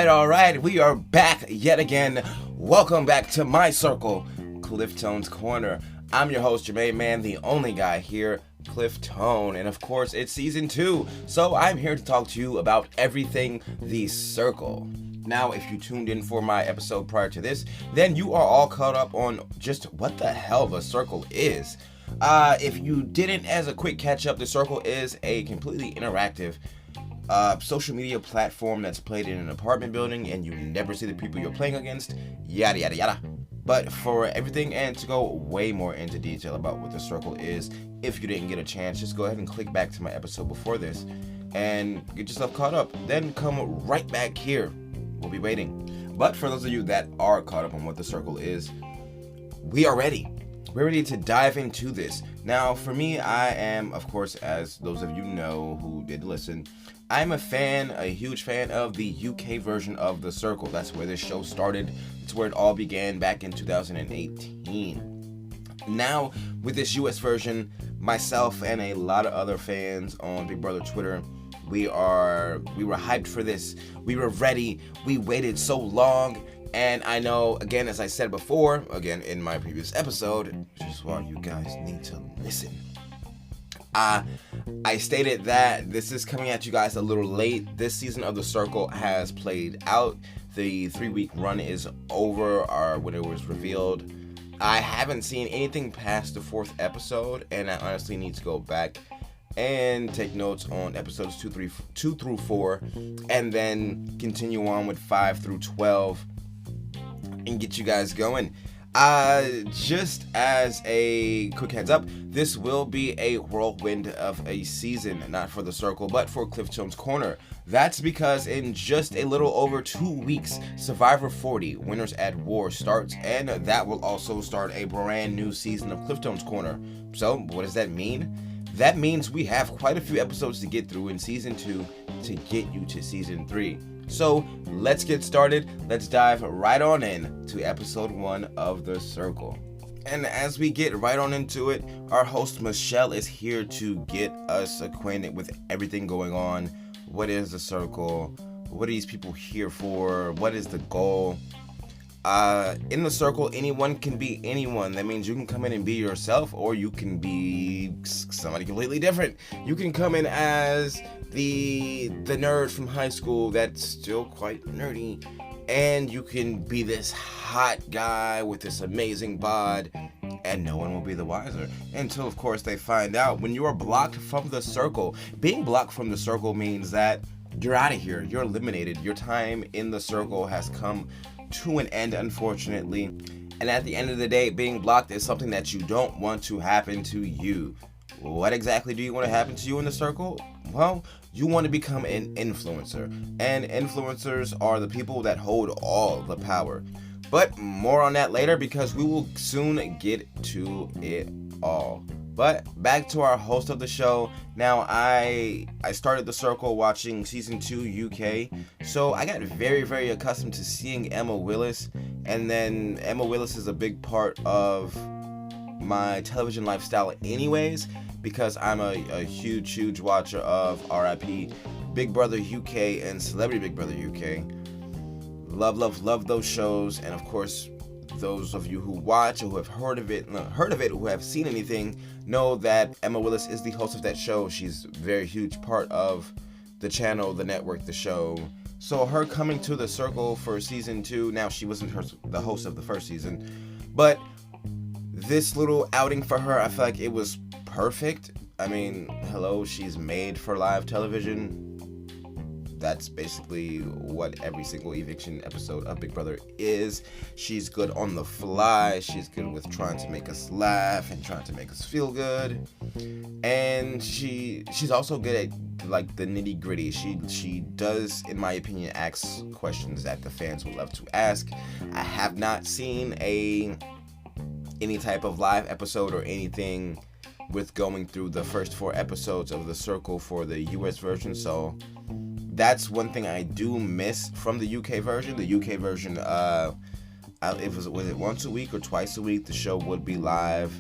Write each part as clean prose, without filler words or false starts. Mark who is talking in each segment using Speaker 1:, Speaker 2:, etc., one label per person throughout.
Speaker 1: All right. We are back yet again. Welcome back to my circle, Cliff Tone's Corner. I'm your host, Jermaine Man, the only guy here, Cliff Tone. And of course, it's season 2, so I'm here to talk to you about everything The Circle. Now, if you tuned in for my episode prior to this, then you are all caught up on just what the hell The Circle is. If you didn't, as a quick catch up, The Circle is a completely interactive social media platform that's played in an apartment building, and you never see the people you're playing against, yada yada yada. But for everything, and to go way more into detail about what The Circle is, if you didn't get a chance, just go ahead and click back to my episode before this and get yourself caught up. Then come right back here. We'll be waiting. But for those of you that are caught up on what The Circle is, we are ready. We're ready to dive into this. Now, for me, I am, of course, as those of you know who did listen, I'm a huge fan of the UK version of The Circle. That's where this show started. It's where it all began back in 2018. Now, with this US version, myself and a lot of other fans on Big Brother Twitter, we were hyped for this. We were ready. We waited so long. And I know, again, as I said before, again in my previous episode, which is why you guys need to listen. I stated that this is coming at you guys a little late. This season of The Circle has played out. The 3-week run is over, or when it was revealed. I haven't seen anything past the 4th episode, and I honestly need to go back and take notes on episodes 2 through 4, and then continue on with 5 through 12 and get you guys going. Just as a quick heads up, this will be a whirlwind of a season, not for The Circle, but for Cliff Tone's Corner. That's because in just a little over 2 weeks, Survivor 40, Winners at War starts, and that will also start a brand new season of Cliff Tone's Corner. So, what does that mean? That means we have quite a few episodes to get through in season 2 to get you to season 3. So let's get started. Let's dive right on in to episode 1 of The Circle. And as we get right on into it, our host Michelle is here to get us acquainted with everything going on. What is The Circle? What are these people here for? What is the goal? In The Circle, anyone can be anyone. That means you can come in and be yourself, or you can be somebody completely different. You can come in as the nerd from high school that's still quite nerdy, and you can be this hot guy with this amazing bod, and no one will be the wiser until, of course, they find out. When you are blocked from The Circle, being blocked from The Circle means that you're out of here. You're eliminated. Your time in The Circle has come to an end, unfortunately. And at the end of the day, being blocked is something that you don't want to happen to you. What exactly do you want to happen to you in The Circle? Well, you want to become an influencer. And influencers are the people that hold all the power. But more on that later, because we will soon get to it all. But back to our host of the show. Now, I started The Circle watching season 2 UK, so I got very, very accustomed to seeing Emma Willis, and then Emma Willis is a big part of my television lifestyle anyways, because I'm a huge watcher of RIP Big Brother UK and Celebrity Big Brother UK. Love those shows, and of course, those of you who watch or who have heard of it, who have seen anything, know that Emma Willis is the host of that show. She's a very huge part of the channel, the network, the show. So her coming to The Circle for season 2, now she wasn't the host of the first season, but this little outing for her, I feel like it was perfect. I mean, hello, she's made for live television. That's basically what every single eviction episode of Big Brother is. She's good on the fly. She's good with trying to make us laugh and trying to make us feel good. And she's also good at like the nitty gritty. She does, in my opinion, ask questions that the fans would love to ask. I have not seen any type of live episode or anything with going through the first 4 episodes of The Circle for the US version, so that's one thing I do miss from the UK version. The UK version, was it once a week or twice a week? The show would be live.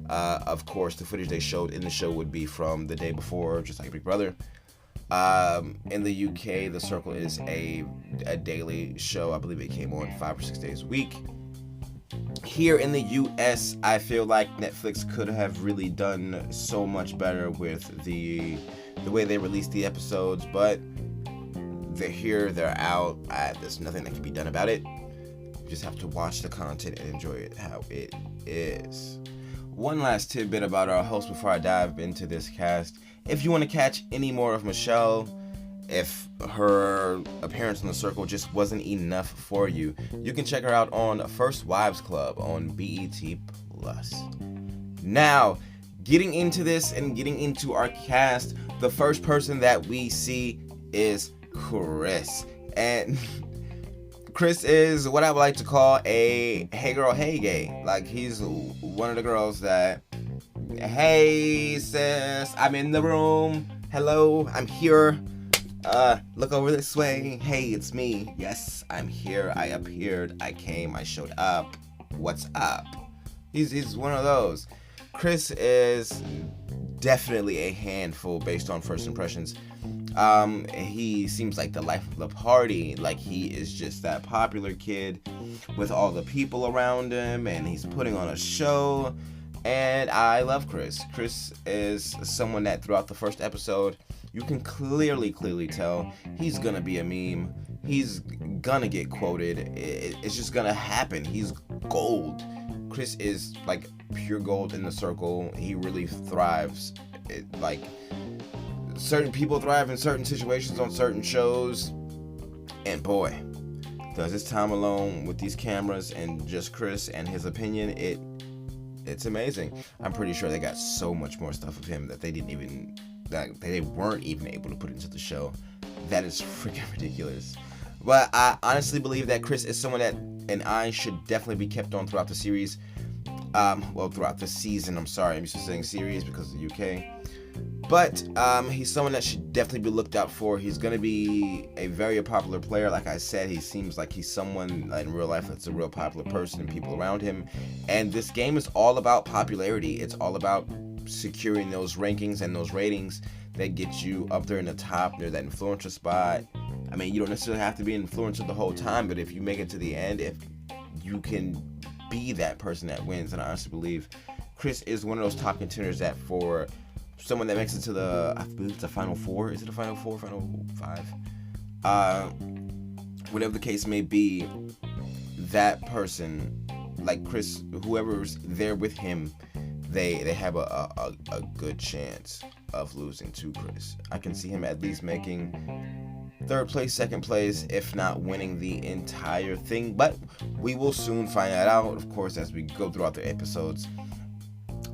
Speaker 1: Of course, the footage they showed in the show would be from the day before, just like Big Brother. In the UK, The Circle is a daily show. I believe it came on 5 or 6 days a week. Here in the US, I feel like Netflix could have really done so much better with the way they released the episodes, but they're here, they're out. There's nothing that can be done about it. You just have to watch the content and enjoy it how it is. One last tidbit about our host before I dive into this cast. If you want to catch any more of Michelle, if her appearance on The Circle just wasn't enough for you, you can check her out on First Wives Club on BET+. Now, getting into this and getting into our cast, the first person that we see is Chris. And Chris is what I would like to call a hey girl, hey gay. Like, he's one of the girls that, hey sis, I'm in the room. Hello, I'm here. Look over this way. Hey, it's me. Yes, I'm here. I appeared. I came. I showed up. What's up? He's one of those. Chris is definitely a handful based on first impressions. He seems like the life of the party. Like, he is just that popular kid with all the people around him, and he's putting on a show. And I love Chris. Chris is someone that throughout the first episode, you can clearly tell he's gonna be a meme. He's gonna get quoted. It's just gonna happen. He's gold. Chris is like pure gold in The Circle. He really thrives. Like, certain people thrive in certain situations on certain shows. And boy, does his time alone with these cameras and just Chris and his opinion, it's amazing. I'm pretty sure they got so much more stuff of him that they weren't even able to put into the show. That is freaking ridiculous. But I honestly believe that Chris is someone that and I should definitely be kept on throughout the series. Throughout the season. I'm sorry, I'm used to saying series because of the UK. But he's someone that should definitely be looked out for. He's going to be a very popular player. Like I said, he seems like he's someone in real life that's a real popular person and people around him. And this game is all about popularity. It's all about securing those rankings and those ratings that get you up there in the top, near that influencer spot. I mean, you don't necessarily have to be an influencer the whole time, but if you make it to the end, if you can be that person that wins, and I honestly believe Chris is one of those top contenders that for someone that makes it to I believe it's the final four. Is it the final four, final five? Whatever the case may be, that person, like Chris, whoever's there with him, they have a good chance of losing to Chris. I can see him at least making third place, second place, if not winning the entire thing. But we will soon find that out, of course, as we go throughout the episodes.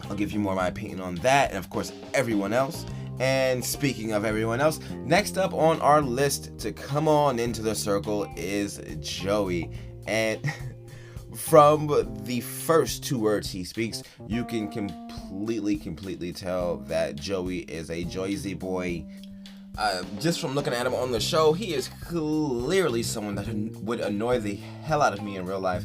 Speaker 1: I'll give you more of my opinion on that, and of course, everyone else. And speaking of everyone else, next up on our list to come on into The Circle is Joey. And from the first two words he speaks, you can completely tell that Joey is a Joyzy boy. Just from looking at him on the show, he is clearly someone that would annoy the hell out of me in real life.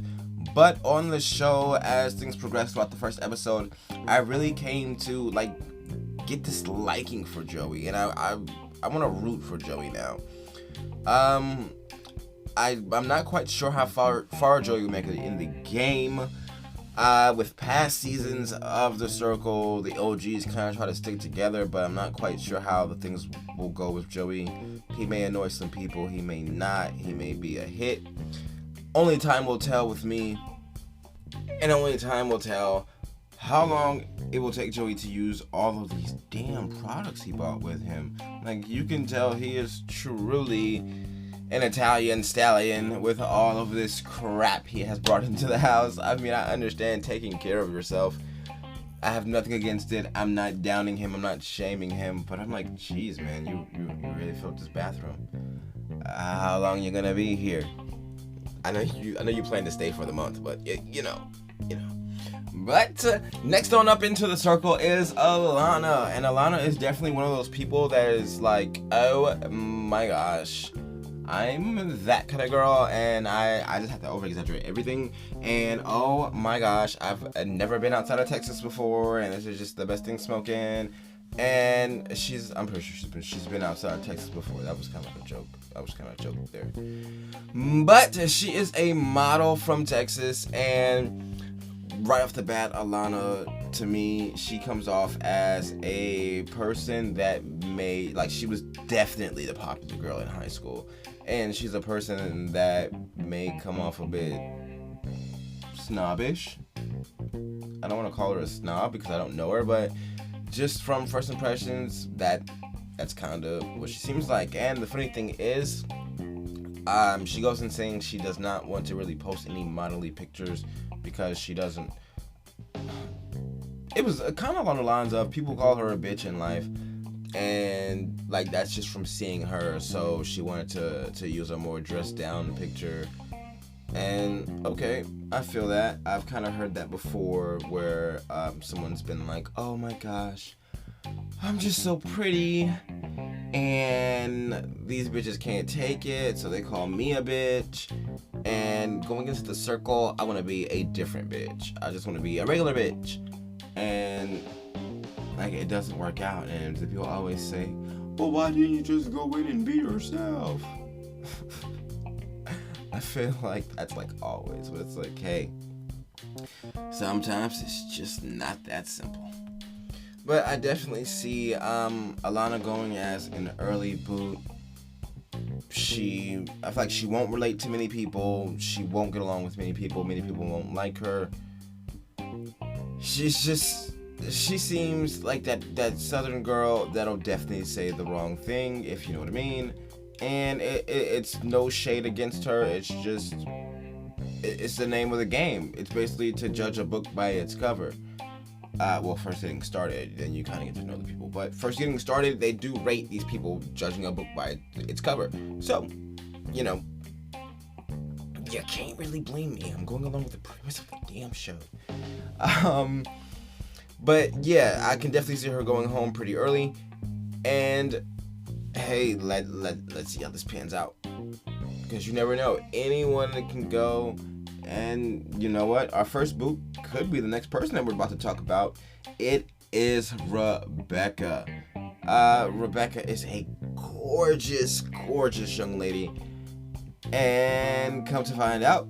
Speaker 1: But on the show, as things progressed throughout the first episode, I really came to get this liking for Joey, and I want to root for Joey now. I'm not quite sure how far Joey will make it in the game. With past seasons of The Circle, the OGs kind of try to stick together, but I'm not quite sure how the things will go with Joey. He may annoy some people, he may not, he may be a hit. Only time will tell with me, and only time will tell how long it will take Joey to use all of these damn products he bought with him. Like, you can tell he is truly an Italian stallion with all of this crap he has brought into the house. I mean, I understand taking care of yourself. I have nothing against it. I'm not downing him. I'm not shaming him. But I'm like, geez, man, you really filled this bathroom. How long you gonna be here? I know you plan to stay for the month, but you know. But next on up into The Circle is Alana, and Alana is definitely one of those people that is like, oh my gosh, I'm that kind of girl, and I just have to over-exaggerate everything. And oh my gosh, I've never been outside of Texas before, and this is just the best thing smoking. And I'm pretty sure she's been outside of Texas before. That was kind of like a joke. I was kind of joking there. But she is a model from Texas, and right off the bat, Alana, to me, she comes off as a person that she was definitely the popular girl in high school. And she's a person that may come off a bit snobbish. I don't want to call her a snob because I don't know her, but just from first impressions, that's kind of what she seems like. And the funny thing is, she goes in saying she does not want to really post any modelly pictures because she doesn't. It was kind of along the lines of people call her a bitch in life, and like that's just from seeing her. So she wanted to use a more dressed down picture. And okay, I feel that. I've kind of heard that before where someone's been like, oh my gosh, I'm just so pretty and these bitches can't take it, so they call me a bitch. And going into the circle, I want to be a different bitch. I just want to be a regular bitch. And like it doesn't work out, and the people always say, well, why didn't you just go in and be yourself? I feel like that's like always, but it's like, hey, sometimes it's just not that simple. But I definitely see Alana going as an early boot. I feel like she won't relate to many people. She won't get along with many people. Many people won't like her. She seems like that southern girl that'll definitely say the wrong thing, if you know what I mean. And it's no shade against her. It's just, it's the name of the game. It's basically to judge a book by its cover. Well, first getting started, then you kind of get to know the people. But first getting started, they do rate these people judging a book by its cover. So, you know, you can't really blame me. I'm going along with the premise of the damn show. But yeah, I can definitely see her going home pretty early. And hey, let's see how this pans out, because you never know. Anyone can go, and you know what? Our first boot could be the next person that we're about to talk about. It is Rebecca. Rebecca is a gorgeous, gorgeous young lady, and come to find out,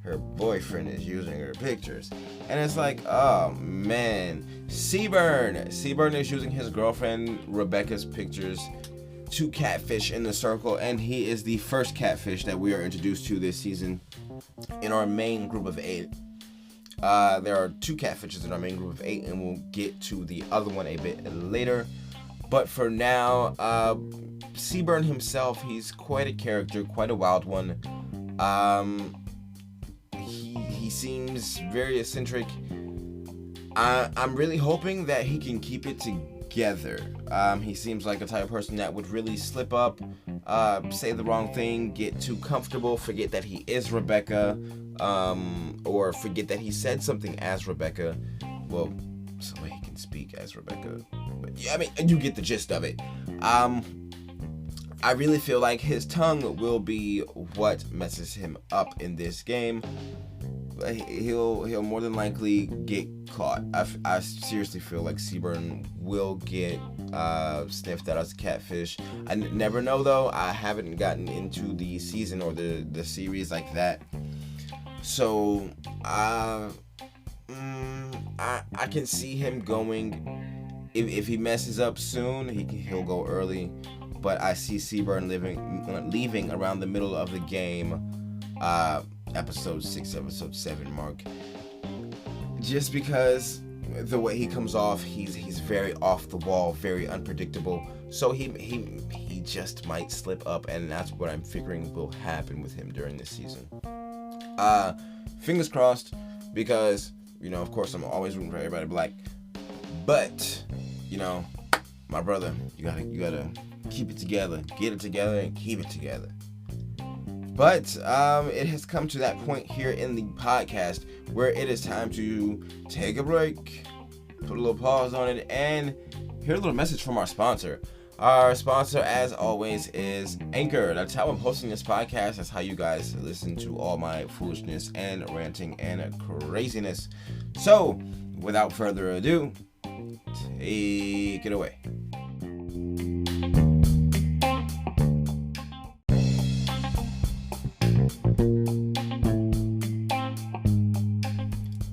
Speaker 1: her boyfriend is using her pictures. And it's like, oh man, Seaburn is using his girlfriend Rebecca's pictures to catfish in the circle, and he is the first catfish that we are introduced to this season in our main group of 8. There are 2 catfishes in our main group of 8, and we'll get to the other one a bit later. But for now, Seaburn himself, he's quite a character, quite a wild one. He seems very eccentric. I'm really hoping that he can keep it together. He seems like a type of person that would really slip up, say the wrong thing, get too comfortable, forget that he is Rebecca, or forget that he said something as Rebecca. Well, so he can speak as Rebecca. But yeah, I mean, you get the gist of it. I really feel like his tongue will be what messes him up in this game. He'll more than likely get caught. I seriously feel like Seaburn will get sniffed out as a catfish. I never know though. I haven't gotten into the season or the series like that. So I can see him going. If he messes up soon, he'll go early. But I see Seaburn leaving around the middle of the game, episode 6, episode 7 mark. Just because the way he comes off, he's very off the wall, very unpredictable. So he just might slip up, and that's what I'm figuring will happen with him during this season. Fingers crossed, because you know, of course, I'm always rooting for everybody black. But you know, my brother, you gotta keep it together, get it together, and keep it together. But it has come to that point here in the podcast where it is time to take a break, put a little pause on it, and hear a little message from our sponsor. Our sponsor, as always, is Anchor. That's how I'm hosting this podcast. That's how you guys listen to all my foolishness and ranting and craziness. So, without further ado, take it away.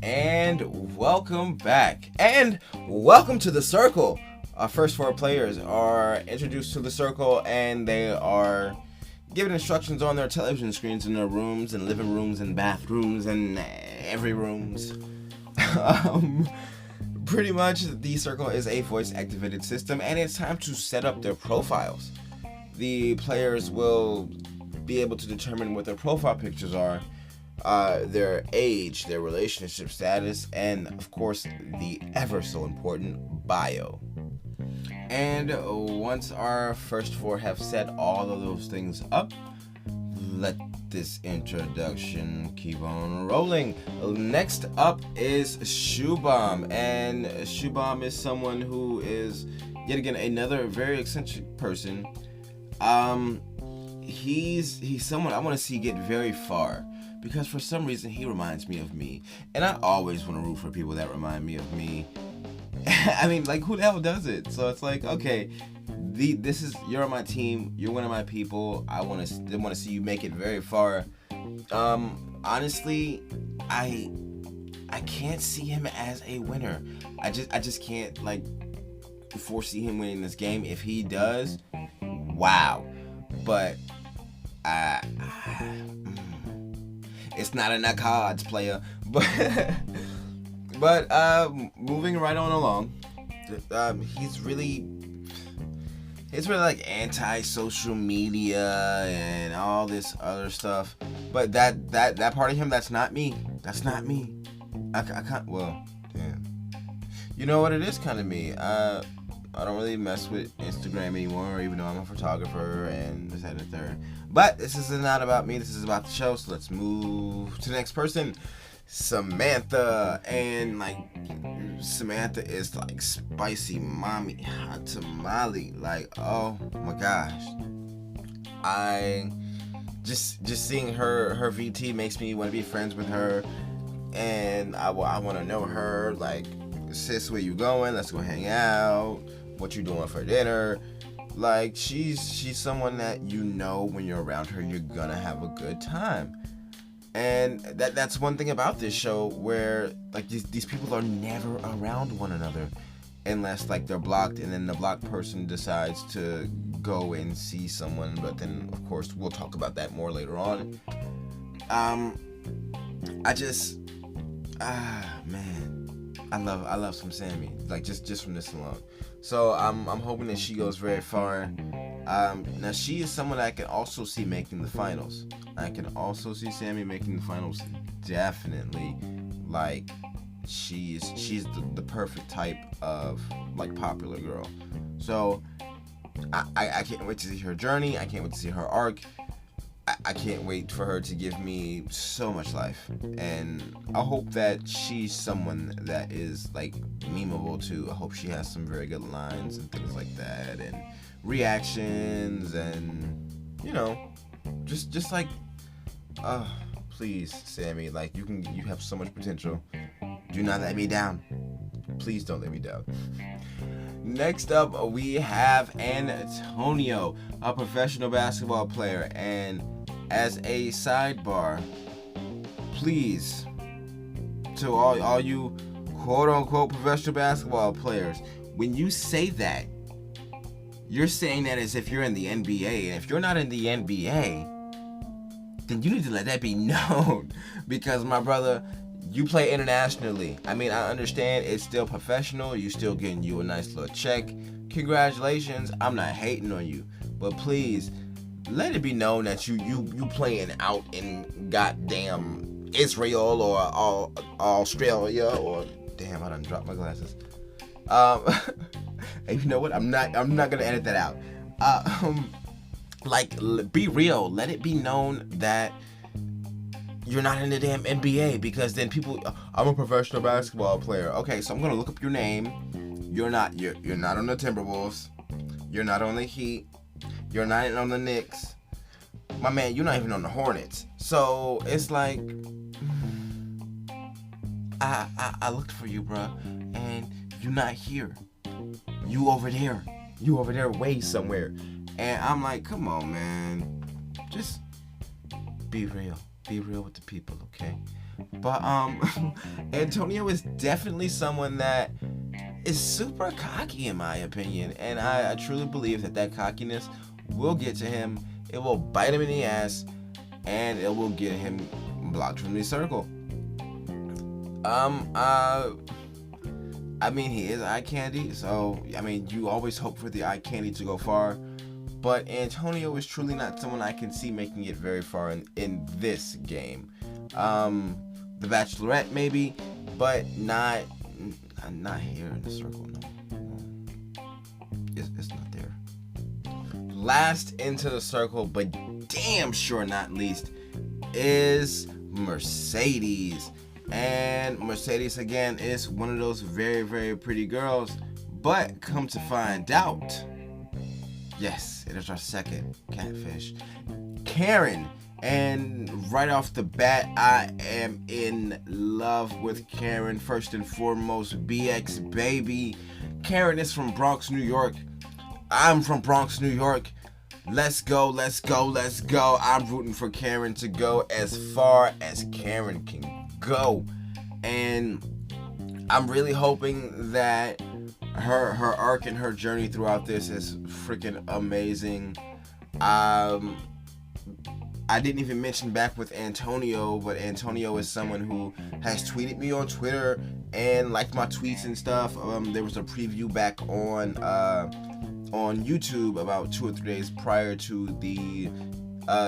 Speaker 1: And welcome back. And welcome to the circle. Our first 4 players are introduced to the circle, and they are given instructions on their television screens in their rooms and living rooms and bathrooms and every rooms. Pretty much, the circle is a voice-activated system, and it's time to set up their profiles. The players will be able to determine what their profile pictures are, their age, their relationship status, and of course, the ever so important bio. And once our first 4 have set all of those things up, let this introduction keep on rolling. Next up is Shubham, and Shubham is someone who is yet again another very eccentric person. He's someone I want to see get very far, because for some reason he reminds me of me, and I always want to root for people that remind me of me. I mean, like, who the hell does it? So it's like, okay, you're on my team, you're one of my people. I want to see you make it very far. Honestly, I can't see him as a winner. I just can't like foresee him winning this game. If he does, wow. But it's not in the cards, player. But moving right on along, he's really like anti-social media and all this other stuff. But that part of him, that's not me. That's not me. I can't. Well, damn. You know what? It is kind of me. I don't really mess with Instagram anymore, even though I'm a photographer and this, that, and the third. But this is not about me. This is about the show. So let's move to the next person. Samantha, and like Samantha is like spicy mommy hot tamale. Like, oh my gosh, I just seeing her VT makes me want to be friends with her, and I want to know her. Like, sis, where you going? Let's go hang out. What you doing for dinner? Like, she's someone that, you know, when you're around her, you're gonna have a good time. And that's one thing about this show, where like these people are never around one another unless like they're blocked, and then the blocked person decides to go and see someone. But then of course we'll talk about that more later on. Man, I love some Sammy, like just from this alone. So I'm hoping that she goes very far. Now she is someone I can also see making the finals. I can also see Sammy making the finals, definitely. Like, she's the perfect type of like popular girl. So I can't wait to see her journey. I can't wait to see her arc. I can't wait for her to give me so much life, and I hope that she's someone that is like memeable too. I hope she has some very good lines and things like that, and reactions, and you know, just like, please, Sammy, like you have so much potential. Do not let me down. Please don't let me down. Next up, we have Antonio, a professional basketball player. And as a sidebar, please, to all you quote-unquote professional basketball players, when you say that, you're saying that as if you're in the NBA. And if you're not in the NBA, then you need to let that be known. Because, my brother, you play internationally. I mean, I understand it's still professional. You still getting you a nice little check. Congratulations. I'm not hating on you. But please, let it be known that you playing out in goddamn Israel or Australia, or damn, I done dropped my glasses. And you know what? I'm not gonna edit that out. Like, be real. Let it be known that you're not in the damn NBA, because then people, I'm a professional basketball player. Okay, so I'm gonna look up your name. You're not on the Timberwolves. You're not on the Heat. You're not on the Knicks. My man, you're not even on the Hornets. So it's like, I looked for you, bruh, and you're not here. You over there. You over there way somewhere. And I'm like, come on, man. Just be real. Be real with the people, okay? But Antonio is definitely someone that is super cocky in my opinion. And I truly believe that cockiness will get to him. It will bite him in the ass. And it will get him blocked from the circle. I mean, he is eye candy, so, I mean, you always hope for the eye candy to go far, but Antonio is truly not someone I can see making it very far in this game. The Bachelorette, maybe, but not here in the circle, no. It's not there. Last into the circle, but damn sure not least, is Mercedes. And Mercedes, again, is one of those very, very pretty girls. But come to find out, yes, it is our second catfish, Karen. And right off the bat, I am in love with Karen. First and foremost, BX baby. Karen is from Bronx, New York. I'm from Bronx, New York. Let's go, let's go, let's go. I'm rooting for Karen to go as far as Karen can go. And I'm really hoping that her arc and her journey throughout this is freaking amazing. I didn't even mention back with Antonio, but Antonio is someone who has tweeted me on Twitter and liked my tweets and stuff. There was a preview back on YouTube about 2 or 3 days prior to the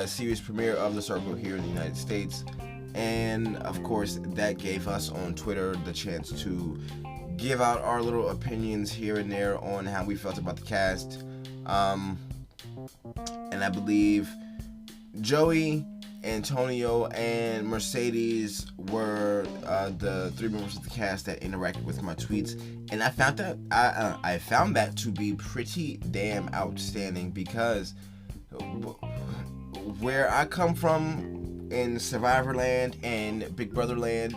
Speaker 1: series premiere of The Circle here in the United States. And of course, that gave us on Twitter the chance to give out our little opinions here and there on how we felt about the cast. And I believe Joey, Antonio, and Mercedes were the 3 members of the cast that interacted with my tweets, and I found that I found that to be pretty damn outstanding, because where I come from in Survivor Land and Big Brother Land,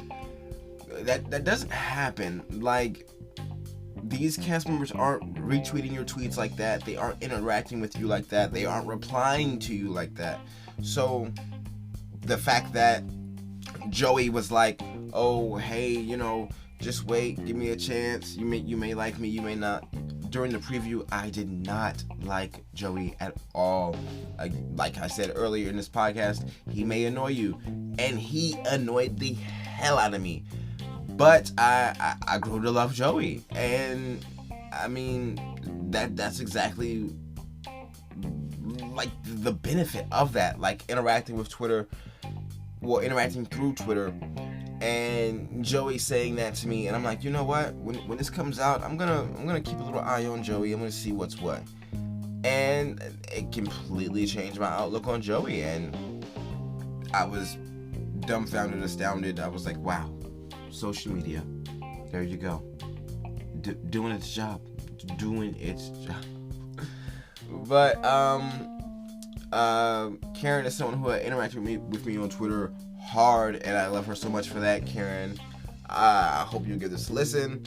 Speaker 1: that doesn't happen. Like, these cast members aren't retweeting your tweets like that. They aren't interacting with you like that. They aren't replying to you like that. So the fact that Joey was like, oh, hey, you know, just wait, give me a chance. You may like me, you may not. During the preview, I did not like Joey at all. Like I said earlier in this podcast, he may annoy you, and he annoyed the hell out of me. But I grew to love Joey, and I mean that's exactly like the benefit of that, like interacting through Twitter, and Joey saying that to me, and I'm like, you know what? When this comes out, I'm gonna keep a little eye on Joey. I'm gonna see what's what, and it completely changed my outlook on Joey, and I was dumbfounded, astounded. I was like, wow, social media, there you go, doing its job. But Karen is someone who interacted with me on Twitter hard, and I love her so much for that. Karen, I hope you'll give this a listen.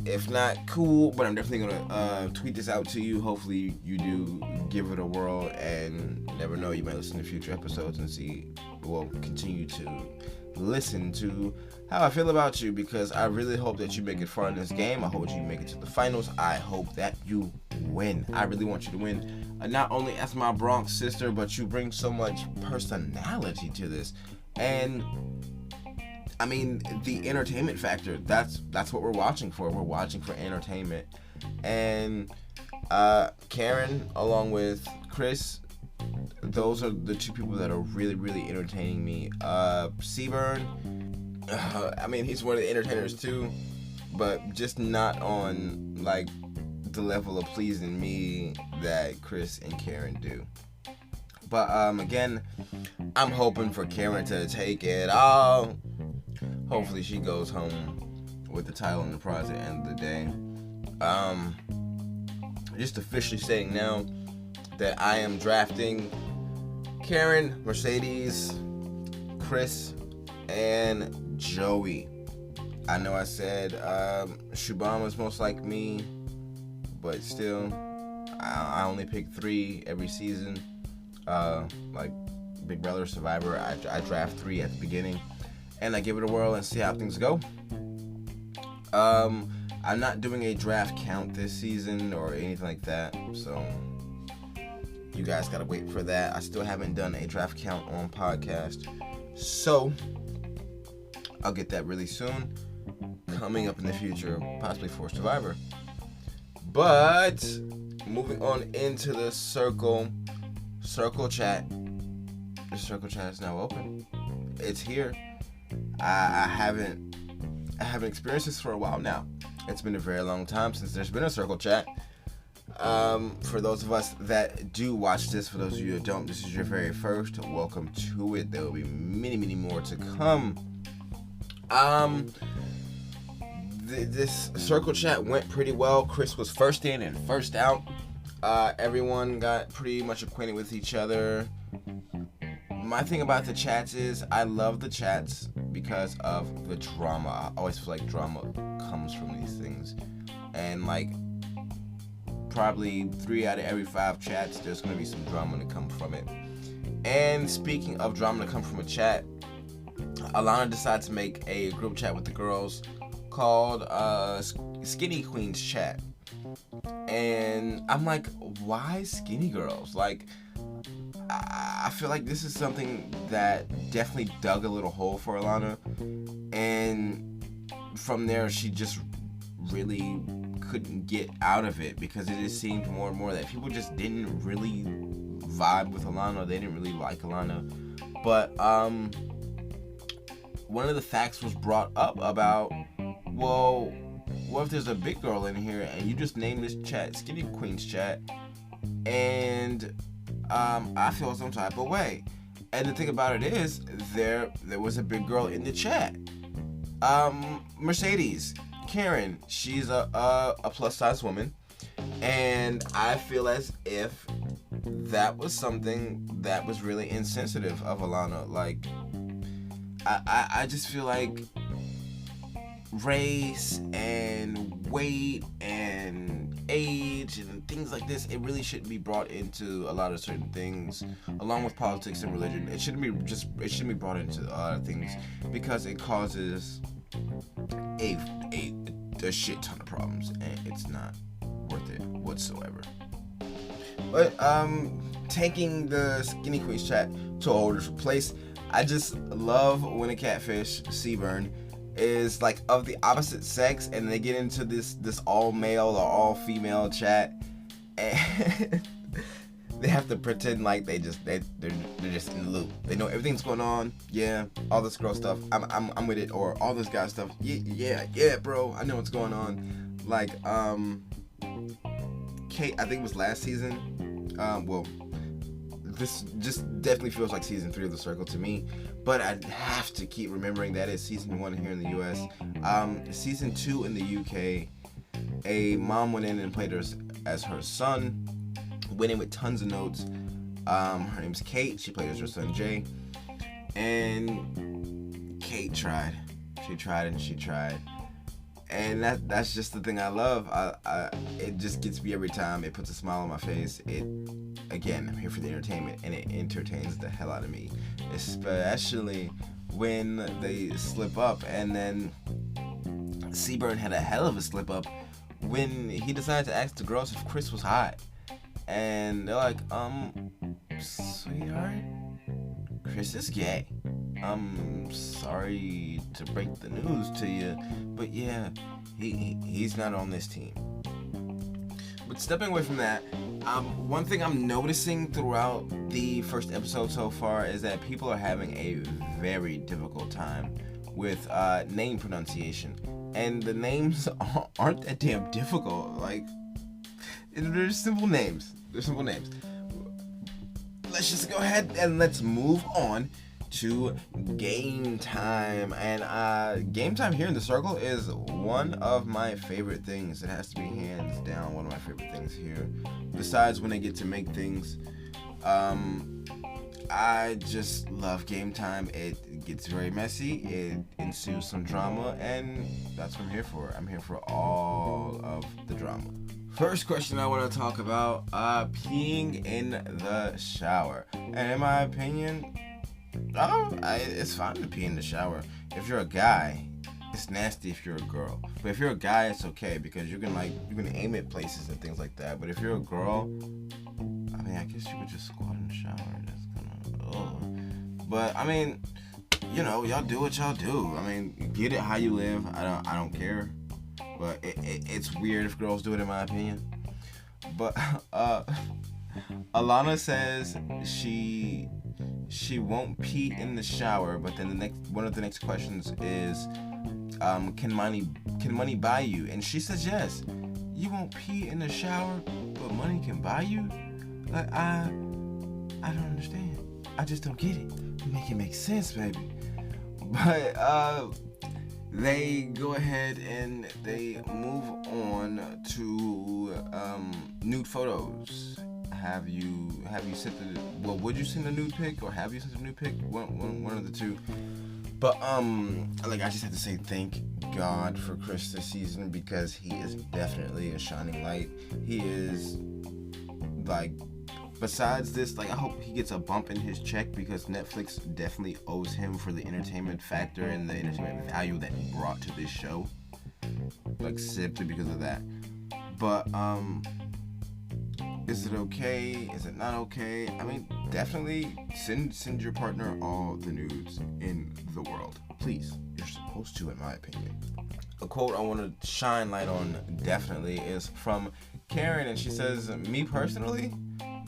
Speaker 1: If not, cool, but I'm definitely gonna tweet this out to you. Hopefully you do give it a whirl, and never know, you might listen to future episodes and continue to listen to how I feel about you, because I really hope that you make it far in this game. I hope you make it to the finals. I hope that you win. I really want you to win, not only as my Bronx sister, but you bring so much personality to this. And I mean, the entertainment factor, that's what we're watching for. We're watching for entertainment. And Karen, along with Chris, those are the 2 people that are really, really entertaining me. Seaburn, I mean, he's one of the entertainers too, but just not on like the level of pleasing me that Chris and Karen do. But again, I'm hoping for Karen to take it all. Hopefully she goes home with the title and the prize at the end of the day. just officially saying now that I am drafting Karen, Mercedes, Chris, and Joey. I know I said Shubham was most like me, but still, I only pick 3 every season. Like Big Brother, Survivor, I draft 3 at the beginning, and I give it a whirl and see how things go. I'm not doing a draft count this season or anything like that, so you guys gotta wait for that. I still haven't done a draft count on podcast, so I'll get that really soon, coming up in the future, possibly for Survivor. But moving on into the circle chat. The circle chat is now open. It's here. I haven't experienced this for a while now. It's been a very long time since there's been a circle chat. For those of us that do watch this, for those of you that don't, this is your very first. Welcome to it. There will be many, many more to come. This circle chat went pretty well. Chris was first in and first out. Everyone got pretty much acquainted with each other. My thing about the chats is I love the chats because of the drama. I always feel like drama comes from these things. And like probably 3 out of every 5 chats, there's going to be some drama to come from it. And speaking of drama to come from a chat, Alana decided to make a group chat with the girls called Skinny Queens Chat. And I'm like, why skinny girls? Like, I feel like this is something that definitely dug a little hole for Alana. And from there, she just really couldn't get out of it, because it just seemed more and more that people just didn't really vibe with Alana. They didn't really like Alana. But one of the facts was brought up about, well, what if there's a big girl in here and you just name this chat Skinny Queens Chat, and I feel some type of way. And the thing about it is, there was a big girl in the chat. Mercedes, Karen, she's a plus size woman, and I feel as if that was something that was really insensitive of Alana. Like, I just feel like race and weight and age and things like this, it really shouldn't be brought into a lot of certain things, along with politics and religion. It shouldn't be brought into a lot of things, because it causes a shit ton of problems, and it's not worth it whatsoever. But taking the Skinny Queens Chat to a whole different place, I just love when a catfish, Seaburn, is like of the opposite sex, and they get into this all male or all female chat, and they have to pretend like they're just in the loop. They know everything's going on. Yeah, all this girl stuff, I'm with it. Or all this guy stuff. Yeah, bro, I know what's going on. Like Kate, I think it was last season. Well, this just definitely feels like season 3 of The Circle to me, but I have to keep remembering that it's season 1 here in the US. Season 2 in the UK, a mom went in and played her as her son, went in with tons of notes. Her name's Kate. She played as her son Jay, and Kate tried. She tried and she tried. And that's just the thing I love. It just gets me every time. It puts a smile on my face. Again, I'm here for the entertainment, and it entertains the hell out of me, especially when they slip up. And then Seaburn had a hell of a slip up when he decided to ask the girls if Chris was hot, and they're like, sweetheart, Chris is gay. I'm sorry to break the news to you, but yeah, he's not on this team. But stepping away from that, one thing I'm noticing throughout the first episode so far is that people are having a very difficult time with name pronunciation. And the names aren't that damn difficult. Like, they're simple names. Let's just go ahead and let's move on to Game Time. And Game Time here in the circle is one of my favorite things. It has to be hands down one of my favorite things here. Besides when they get to make things, I just love Game Time. It gets very messy, it ensues some drama, and that's what I'm here for. I'm here for all of the drama. First question I want to talk about, peeing in the shower. And in my opinion, it's fine to pee in the shower. If you're a guy, it's nasty if you're a girl. But if you're a guy, it's okay because you can aim at places and things like that. But if you're a girl, I mean, I guess you would just squat in the shower. That's kind of, ugh. But I mean, y'all do what y'all do. I mean, get it how you live. I don't care. But it's weird if girls do it, in my opinion. But Alana says she won't pee in the shower. But then one of the next questions is, can money buy you? And she says yes. You won't pee in the shower, but money can buy you? Like I don't understand. I just don't get it. Make it make sense, baby. But they go ahead and they move on to nude photos. Have you sent would you send a nude pic, or have you sent a nude pic? One of the two. But I just have to say thank God for Chris this season, because he is definitely a shining light. He is besides this, I hope he gets a bump in his check, because Netflix definitely owes him for the entertainment factor and the entertainment value that he brought to this show. Simply because of that. But, is it okay? Is it not okay? I mean, definitely send your partner all the nudes in the world. Please. You're supposed to, in my opinion. A quote I want to shine light on definitely is from Karen, and she says, "Me personally,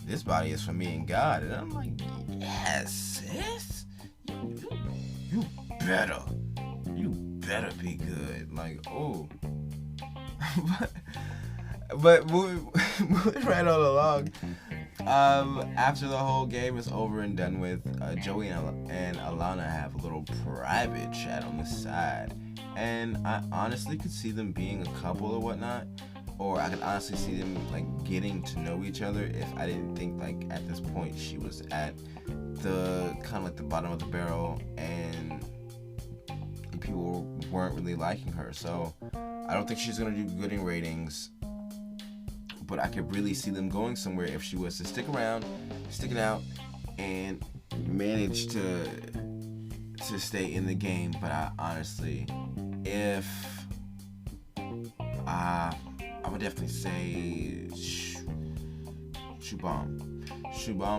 Speaker 1: this body is for me and God." And I'm like, yes, sis. You better be good. Oh. but moving right on along. After the whole game is over and done with, Joey and Alana have a little private chat on the side. And I honestly could see them being a couple or whatnot. Or I could honestly see them getting to know each other if I didn't think at this point she was at the kind of the bottom of the barrel and people weren't really liking her. So I don't think she's gonna do good in ratings. But I could really see them going somewhere if she was to stick it out, and manage to stay in the game. But I honestly, if I would definitely say Shubham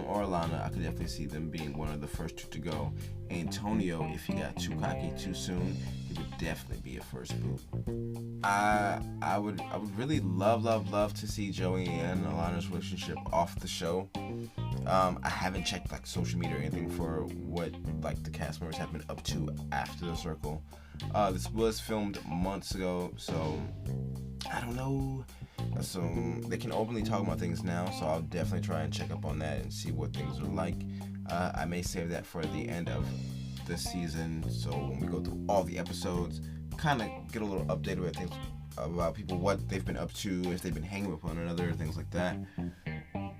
Speaker 1: or Alana. I could definitely see them being one of the first two to go. Antonio, if he got too cocky too soon, he would definitely be a first boot. I would really love to see Joey and Alana's relationship off the show. I haven't checked social media or anything for what the cast members have been up to after the circle. This was filmed months ago, so I don't know. So they can openly talk about things now, so I'll definitely try and check up on that and see what things are like. I may save that for the end of the season, so when we go through all the episodes, kind of get a little updated with things about people, what they've been up to, if they've been hanging with one another, things like that.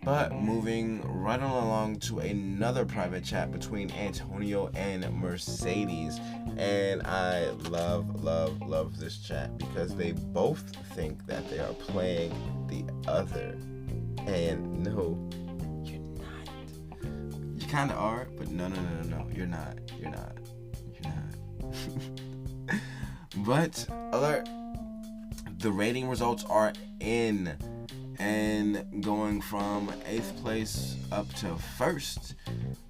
Speaker 1: But moving right on along to another private chat between Antonio and Mercedes. And I love this chat because they both think that they are playing the other. And no, you're not. You kind of are, but no, you're not. But alert, the rating results are in. And going from 8th place up to 1st,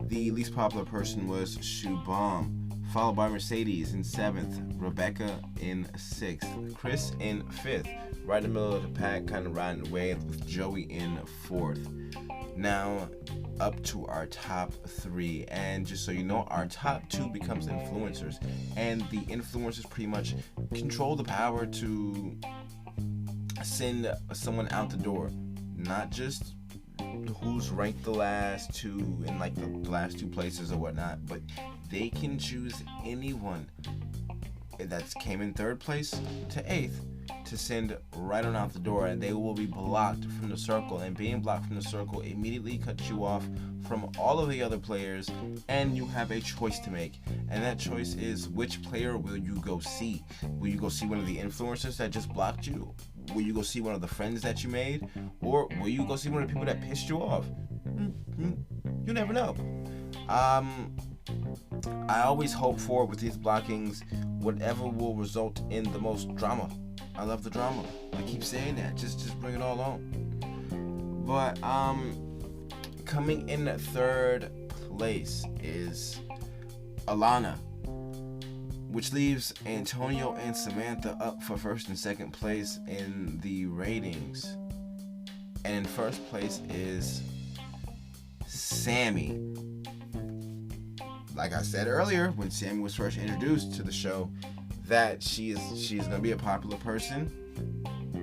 Speaker 1: the least popular person was Shubham, followed by Mercedes in 7th, Rebecca in 6th, Chris in 5th, right in the middle of the pack, kind of riding away with Joey in 4th. Now, up to our top 3, and just so you know, our top 2 becomes influencers, and the influencers pretty much control the power to send someone out the door, not just who's ranked the last 2 in the last 2 places or whatnot, but they can choose anyone that came in 3rd place to 8th to send right on out the door, and they will be blocked from the circle. And being blocked from the circle immediately cuts you off from all of the other players, and you have a choice to make. And that choice is, which player will you go see? Will you go see one of the influencers that just blocked you? Will you go see one of the friends that you made? Or will you go see one of the people that pissed you off? You never know. I always hope for, with these blockings, whatever will result in the most drama. I love the drama. I keep saying that. Just bring it all on. But coming in 3rd place is Alana, which leaves Antonio and Samantha up for 1st and 2nd place in the ratings. And in 1st place is Sammy. Like I said earlier, when Sammy was first introduced to the show, that she's gonna be a popular person.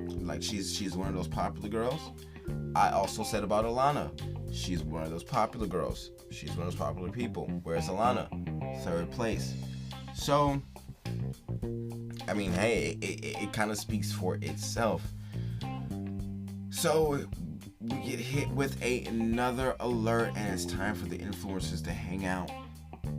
Speaker 1: Like she's one of those popular girls. I also said about Alana, she's one of those popular girls. She's one of those popular people. Whereas Alana, 3rd place. So, I mean, hey, it kind of speaks for itself. So we get hit with another alert, and it's time for the influencers to hang out.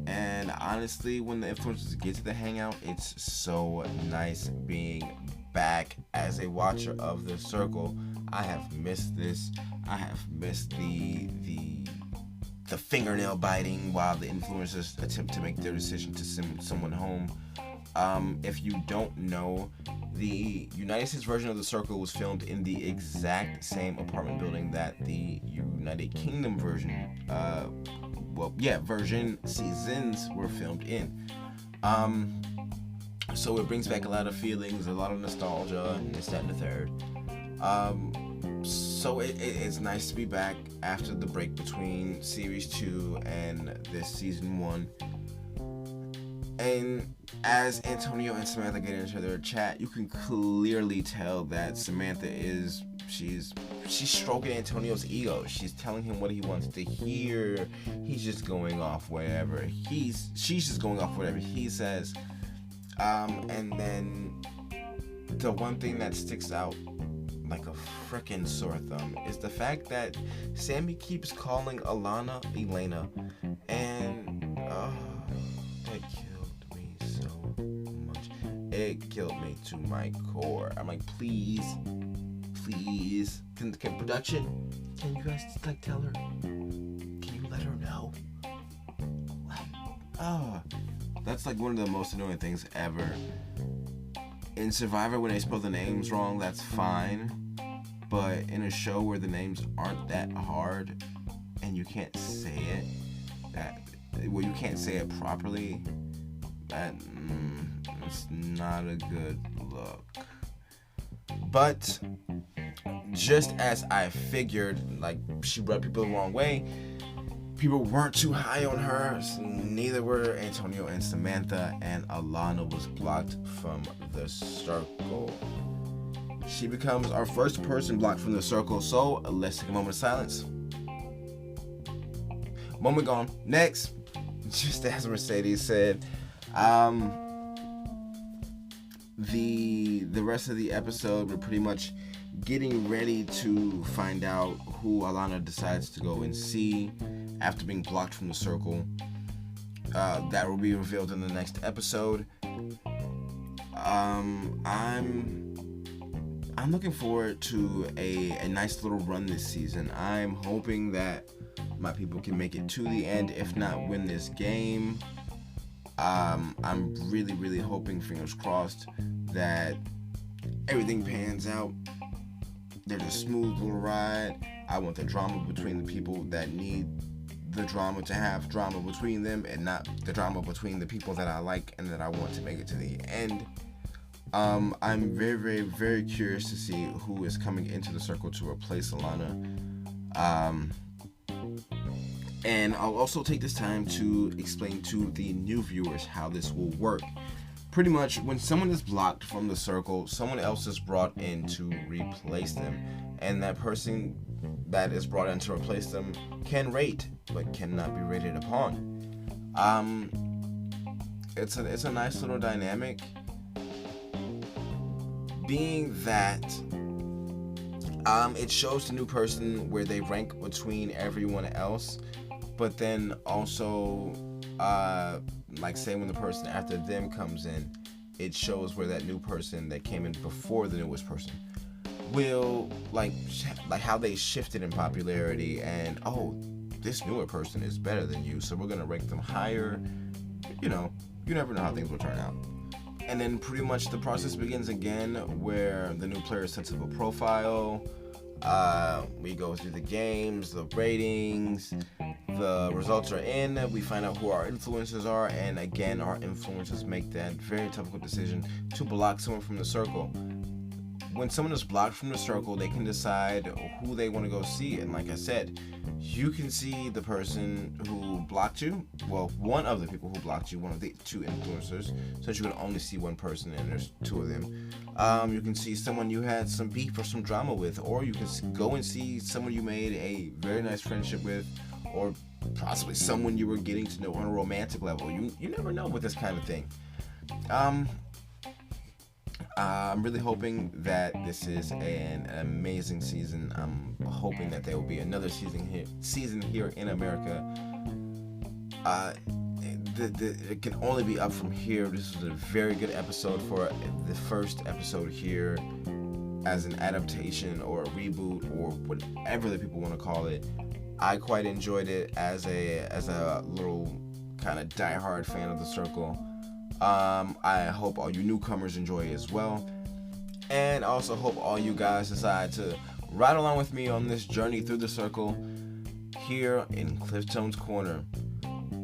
Speaker 1: And honestly, when the influencers get to the hangout, it's so nice being back as a watcher of the circle. I have missed this. I have missed the fingernail biting while the influencers attempt to make their decision to send someone home. If you don't know, the United States version of the circle was filmed in the exact same apartment building that the United Kingdom version version seasons were filmed in. So it brings back a lot of feelings, a lot of nostalgia, and this, that, and the third. So it's nice to be back after the break between series 2 and this season 1. And as Antonio and Samantha get into their chat, you can clearly tell that Samantha she's stroking Antonio's ego. She's telling him what he wants to hear. He's just going off whatever she's just going off whatever he says. And then the one thing that sticks out like a freaking sore thumb is the fact that Sammy keeps calling Alana Elena, and that killed me so much. It killed me to my core. I'm like, please, can production, can you guys like tell her? Can you let her know? That's like one of the most annoying things ever. In Survivor, when they spell the names wrong, that's fine. But in a show where the names aren't that hard and you can't say it, you can't say it properly, it's not a good look. But just as I figured, like, she rubbed people the wrong way, people weren't too high on her, neither were Antonio and Samantha, and Alana was blocked from the circle. She becomes our first person blocked from the circle, so let's take a moment of silence. Moment gone. Next, just as Mercedes said, the rest of the episode, we're pretty much getting ready to find out who Alana decides to go and see after being blocked from the circle. That will be revealed in the next episode. I'm looking forward to a nice little run this season. I'm hoping that my people can make it to the end, if not win this game. I'm really, really hoping, fingers crossed, that everything pans out. There's a smooth little ride. I want the drama between the people that need the drama to have drama between them, and not the drama between the people that I like and that I want to make it to the end. I'm very, very, very curious to see who is coming into the circle to replace Alana. And I'll also take this time to explain to the new viewers how this will work. Pretty much, when someone is blocked from the circle, someone else is brought in to replace them. And that person that is brought in to replace them can rate, but cannot be rated upon. it's a nice little dynamic, being that it shows the new person where they rank between everyone else, but then also like say when the person after them comes in, it shows where that new person that came in before the newest person will like how they shifted in popularity, and this newer person is better than you, so we're gonna rank them higher. You never know how things will turn out. And then pretty much the process begins again, where the new player sets up a profile. We go through the games, the ratings, the results are in, we find out who our influencers are, and again, our influencers make that very difficult decision to block someone from the circle. When someone is blocked from the circle, they can decide who they want to go see. And like I said, you can see the person who blocked you. Well, one of the people who blocked you, one of the two influencers, since you can only see one person and there's two of them. You can see someone you had some beef or some drama with, or you can go and see someone you made a very nice friendship with, or possibly someone you were getting to know on a romantic level. You never know with this kind of thing. I'm really hoping that this is an amazing season. I'm hoping that there will be another season here in America. It can only be up from here. This was a very good episode for the first episode here as an adaptation or a reboot or whatever the people want to call it. I quite enjoyed it as a little kind of diehard fan of the circle. I hope all you newcomers enjoy it as well, and I also hope all you guys decide to ride along with me on this journey through the circle here in Cliftone's Corner.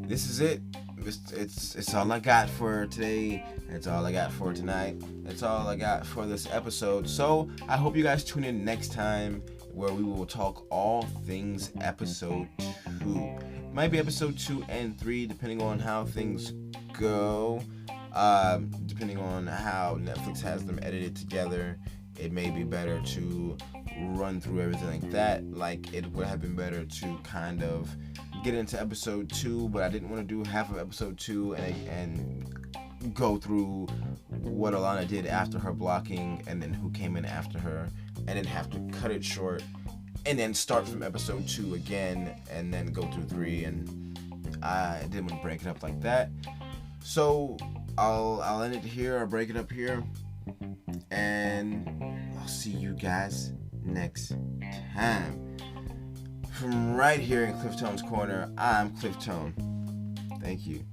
Speaker 1: This is it. It's all I got for today. It's all I got for tonight. It's all I got for this episode. So I hope you guys tune in next time, where we will talk all things episode 2. It might be episode 2 and 3, depending on how things go. Depending on how Netflix has them edited together, it may be better to run through everything like that. Like, it would have been better to kind of get into episode 2, but I didn't want to do half of episode 2 and go through what Alana did after her blocking, and then who came in after her, and then have to cut it short, and then start from episode 2 again, and then go through 3, and I didn't want to break it up like that. So I'll end it here, I'll break it up here, and I'll see you guys next time. From right here in Cliftone's Corner, I'm Cliftone. Thank you.